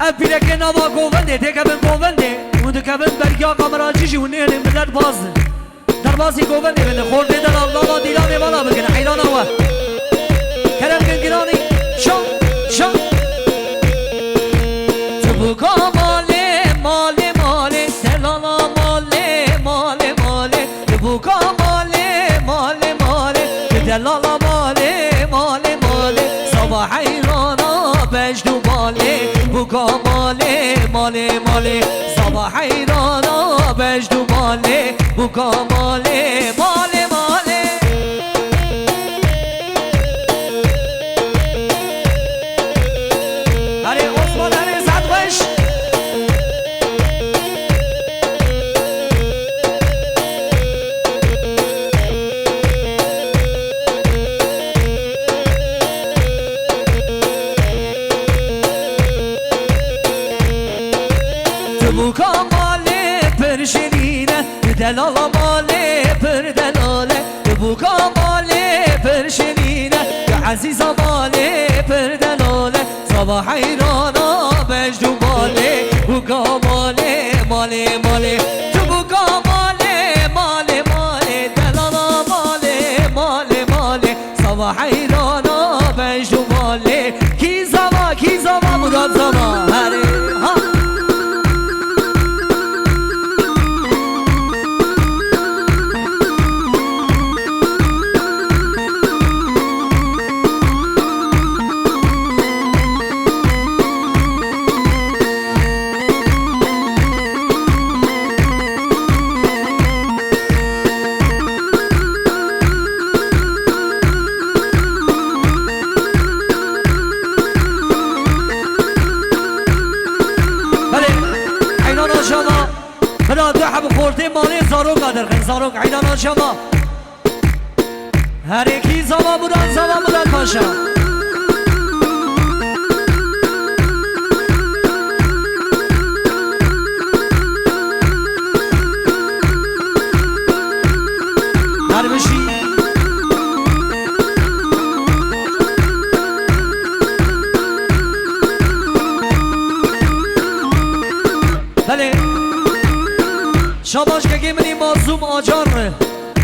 افیره که نوا گوونده تکبن گوونده و دکبن برگیا قمراجی جونه ملت بازه در بازی گوونده بده خورده در الله و دیلانه بالا بگنه حیران آوه کرم گنگرانی شو شو تبوکا ماله ماله ماله دلالا ماله ماله ماله تبوکا ماله ماله ماله دلالا ماله ماله ماله صباح حیرانا بجدو ماله بوکا ماله ماله ماله صباح حیرانا بجدو ماله بوکا ماله ماله ماله هره عثمان هره زدوش تبوکا ماله پرشنینه دلالا ماله پر دلاله تبوکا ماله پرشنینه عزیزا ماله پر دلاله صباح حیرانا بجدو ماله بوکا ماله ماله ماله تبوکا ماله ماله ماله دلالا ماله ماله ماله صباح حیرانا بجدو ماله کی زما مراد زما هره ها خورده مالی زاروک آدر خیلی زاروک عیدانا شما هر یکی زما بودن باشا هر بشی بله شاباش که گیمنی مازوم آجار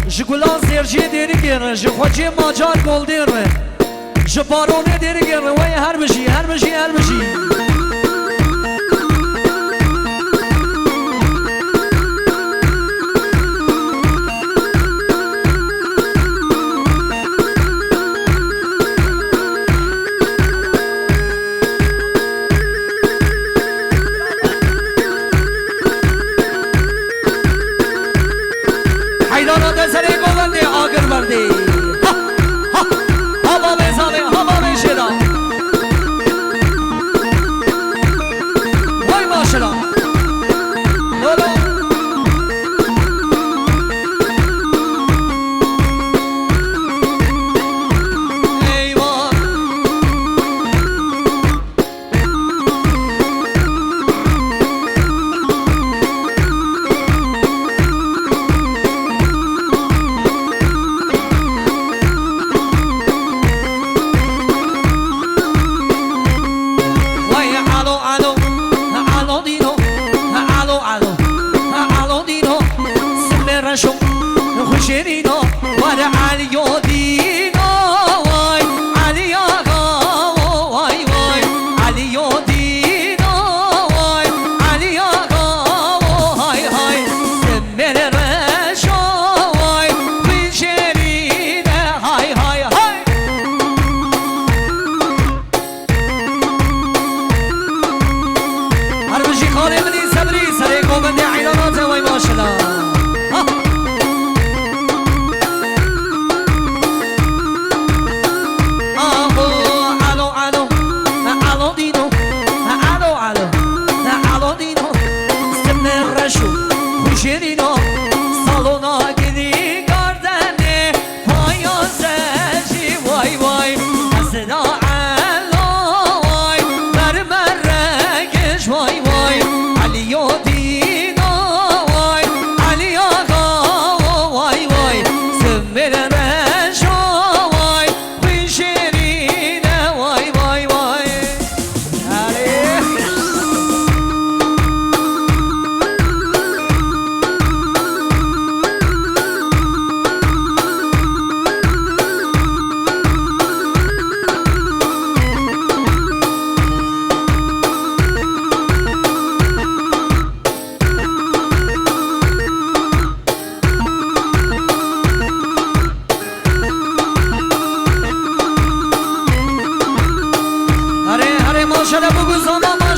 جگولان زیرجی دیری گیره جخوچی ماجار گل دیره جبارونه دیری گیره وی هر بشی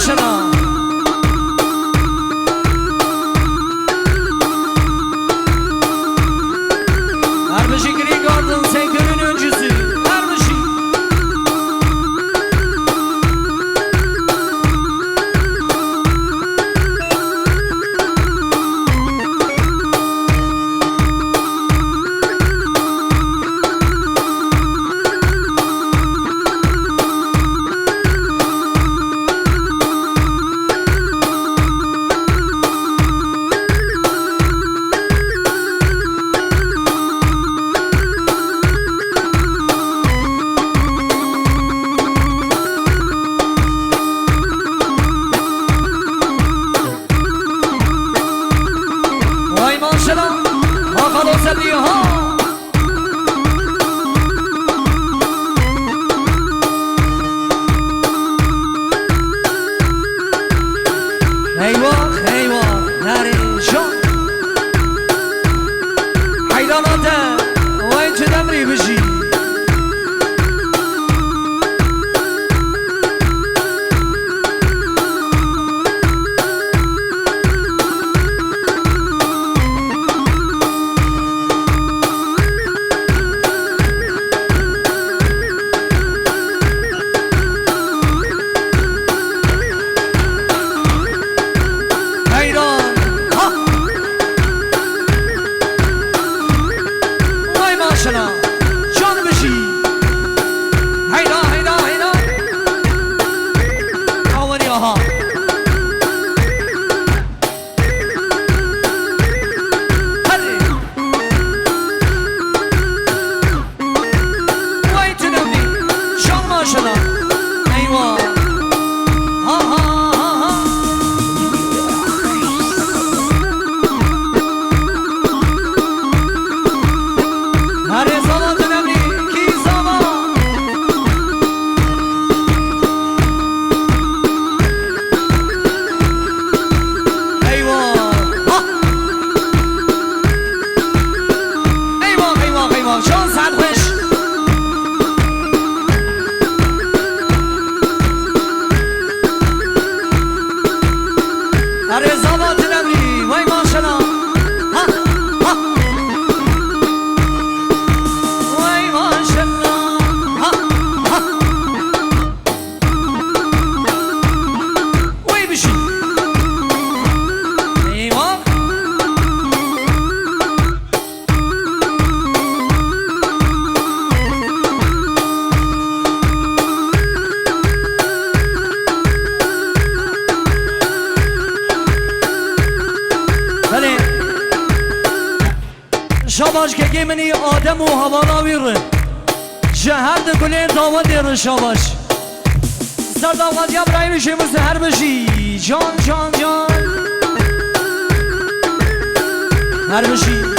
ماشاءالله Ermişi Green Garden sektörün öncüsü Ermişi شاباش که گیمنی آدم و هوانا ویره جهر ده گلین داوا دیره شاباش سر داوات یا برای میشه مزهر بشی جان جان جان هر بشی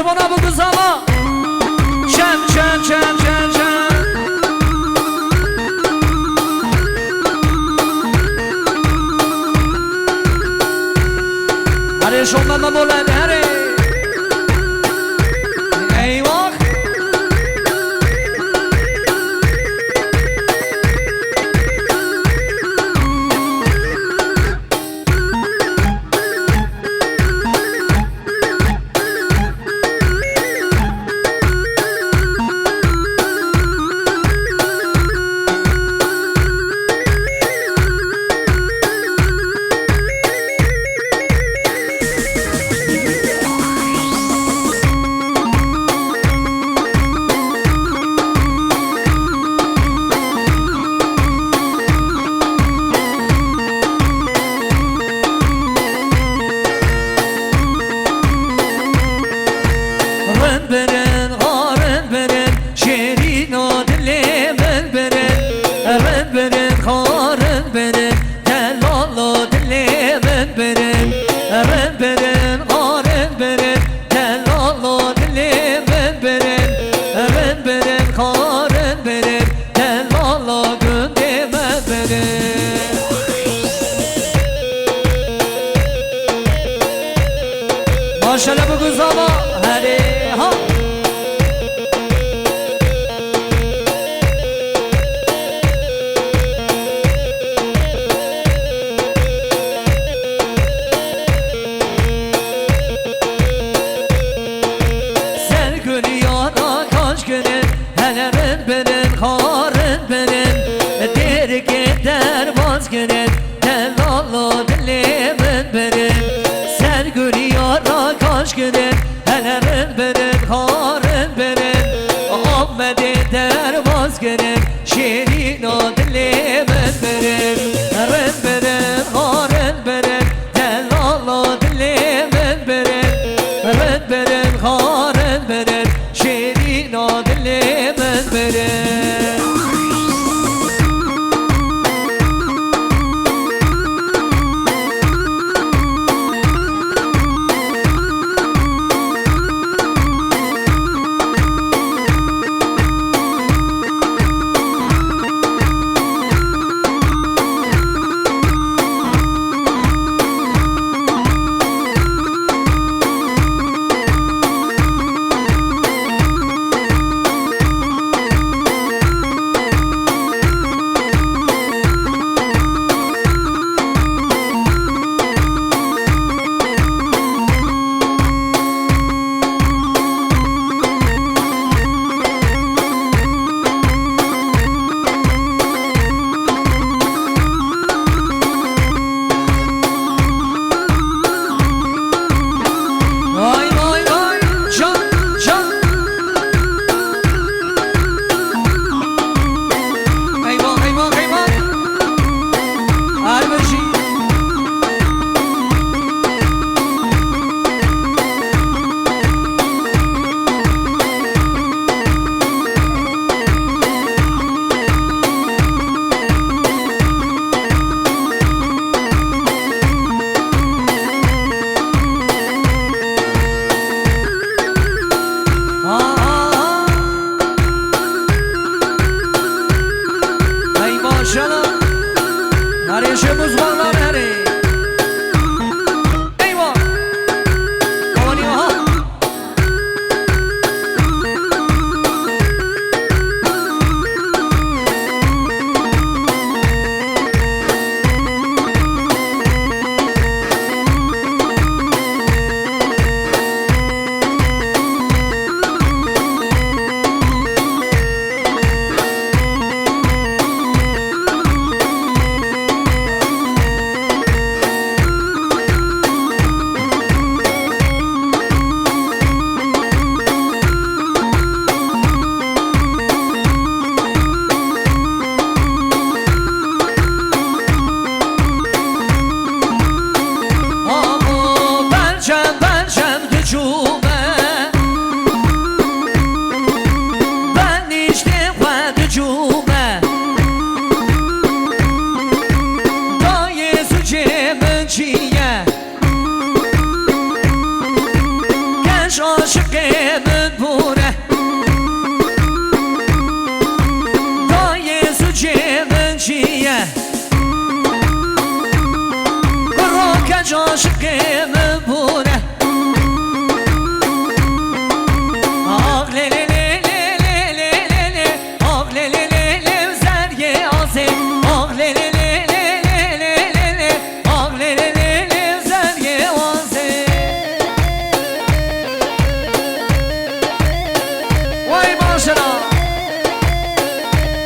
Bana bu kız ama çem çem çem çem çem Hadi şundan da dolan hadi Eyvah برن هلرن برن خارن برن آمده در باز گرن شیرین دلی من برن رن برن خارن برن دلالا دلی من برن رن برن خارن برن شیرین دلی من برن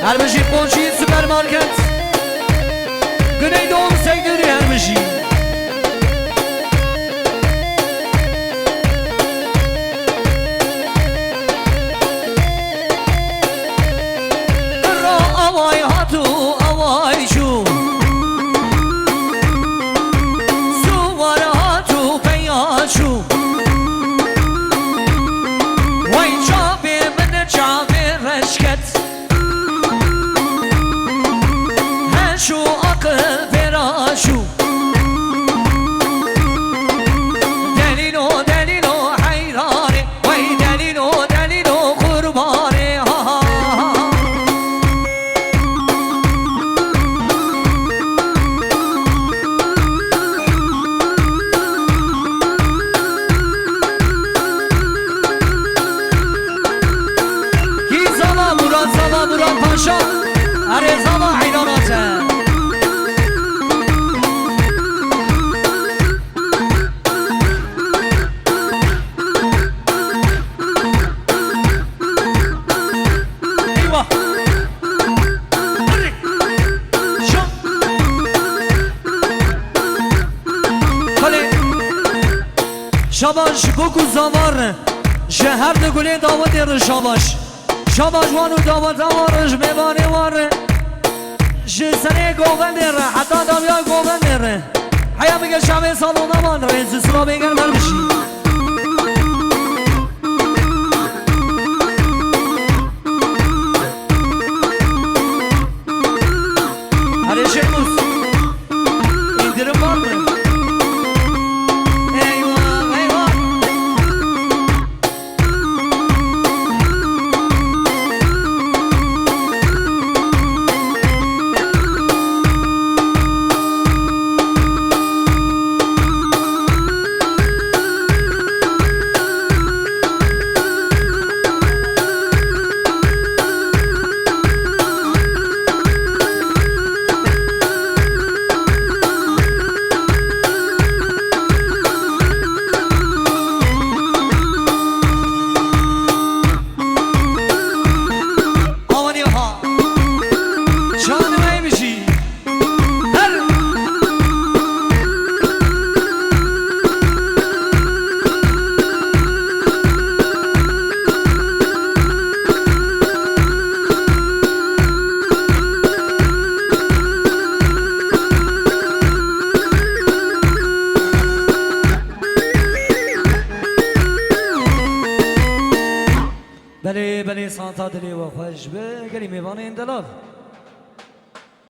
Ermişi Ponçi Süpermarket Güneydoğu Sektörü Ermişi Ra avay hatu avay şu Su var hatu peya şu Vay çabe mene çabe reşket شو عقل فراشو دليلو دليلو حيراني وي دليلو دليلو قرباني ها ها كي زلا مراد باشا اري زلا حيراناته شاباش بکو زوار شهر دگولی داوت در شاباش شاباش وانو داوت وارش میوانه واره جسنه گوبند در حتی داویا گوبند در حیا میگه شب سالو نمان رئیس سرا بگر برمشی هره شموس indirim var mı? Eyvah eyvah. Aman ya. Canım eymişi. Her. بله بله سانتا دلی و خوش به گلی میوان این دلال